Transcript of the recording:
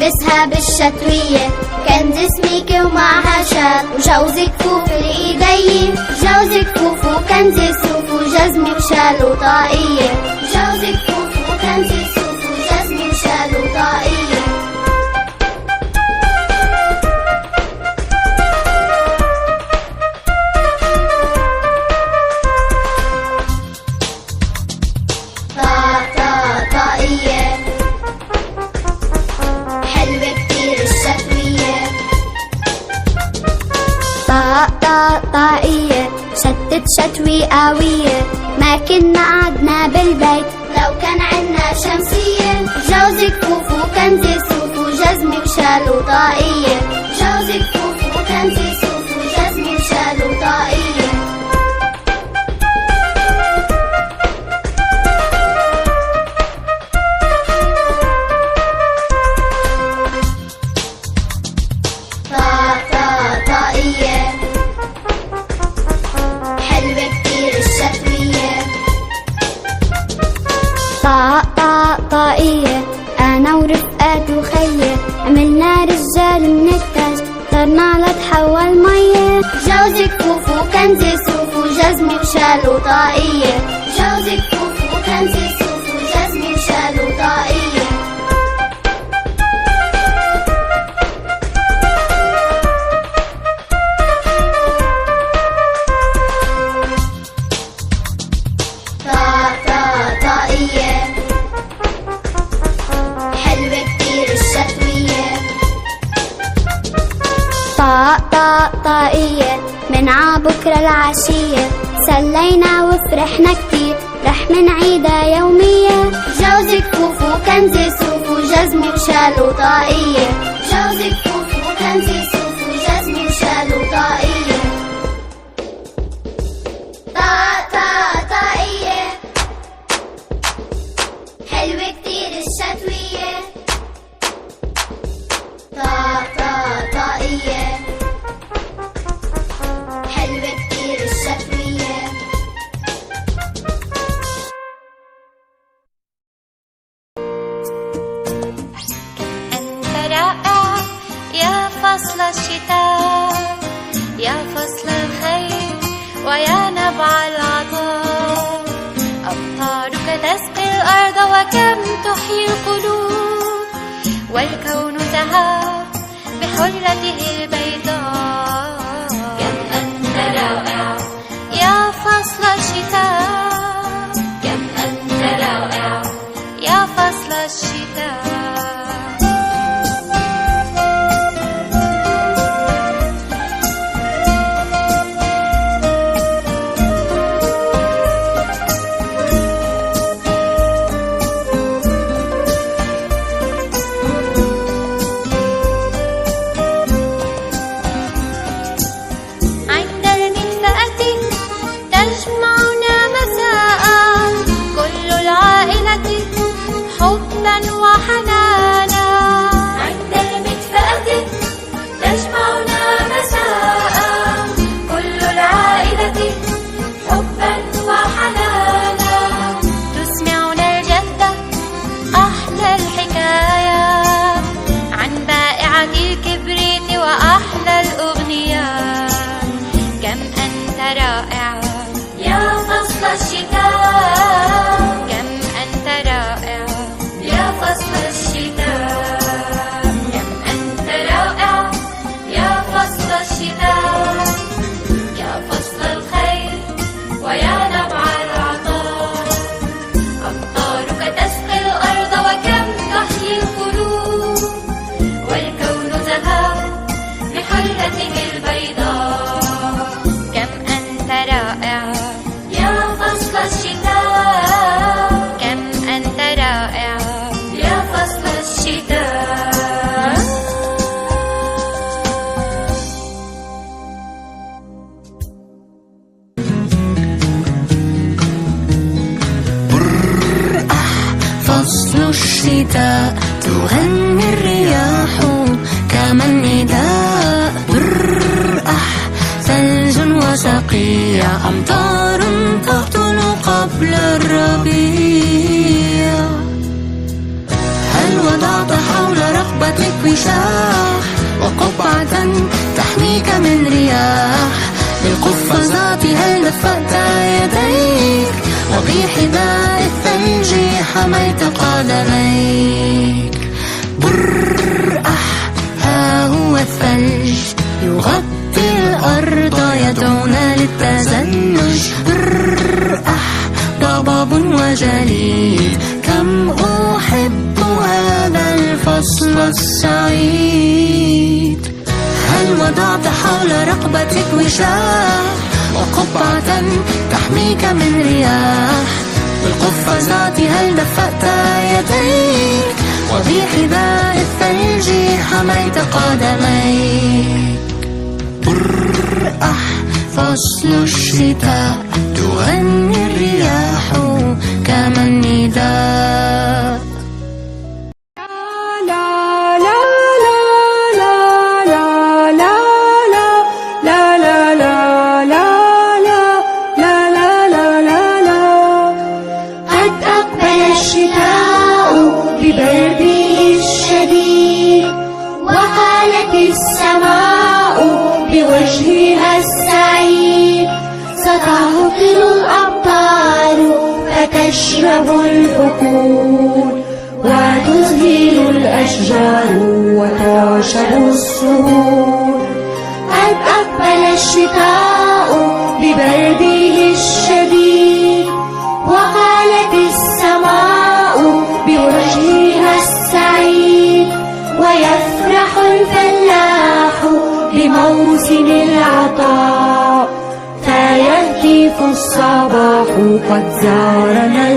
نلبسها بالشتوية، كنز سميكة ومعها شال، وجوز كفوف لإيدي، جوز كفوف وكنز صوف وجزمة وشال وطاقية، جوز كفوف وكنز صوف وجزمة وشال وطاقية. طاقية حلوة كتير الشتوية. طاقية شتت شتوي قوية، ما كنا قعدنا بالبيت لو كان عنا شمسية، جوز كفوف وكنز صوف وجزمة وشال وطاقية، جوز كفوف وكنز صوف وجزمة وشال وطاقية. طاقية حلوة كتير الشتوية. طاقية أنا ورفقات وخيي، عملنا رجال من التاج، اخترنا لتحول مية، جوز كفوف وكنز صوف وجزمة وشال وطاقية، جوز كفوف وكنز صوف وجزمة وشال وطاقية. طاقية حلوة كتير الشتوية. طاقية من عبكرة العشية، سلينا وفرحنا كتير، رح منعيدها يومية، جوز كفوف وكنز صوف وجزمة وشال وطاقية، جوز كفوف وكنز صوف وجزمة وشال وطاقية. طاقية حلوة كتير الشتوية. طاقية حلوة كتير الشتوية. أنت رائع يا فصل الشتاء، يا فصل الخير ويا نبع العطاء، أمطارك تسقي الأرض وكم تحيي القلوب، والكون ذهب بحلته البيضاء. كم أنت رائع يا فصل الشتاء، كم أنت رائع يا فصل الشتاء. الشتاء تغني الرياح كما النداء، برأح ثلج وصقيع، أمطار تهطل قبل الربيع. هل وضعت حول رقبتك رقبتك وشاح وقبعة تحميك من رياح بالقفازات هل دفأت يديك وبحذاء الثلج حميت قدميك برأح ها هو الثلج يغطي الأرض يدعونا للتزلج برأح ضباب وجليد كم أحب هذا الفصل السعيد هل وضعت حول رقبتك وشاح وقبعة تحميك من رياح بالقفازات هل دفأت يديك وبحذاء الثلج حميت قدميك برأح فصل الشتاء تغني الرياح كما النداء ببرده الشديد وقالت السماء بوجهها السعيد ستهطل الأمطار فتشرب الحقول وتذهل الأشجار وتعشب السهول قد أقبل الشتاء ببرده الشديد وقالت السماء بوجهها السعيد ويفرح الفلاح بموسم العطاء فيهتف الصباح قد زارنا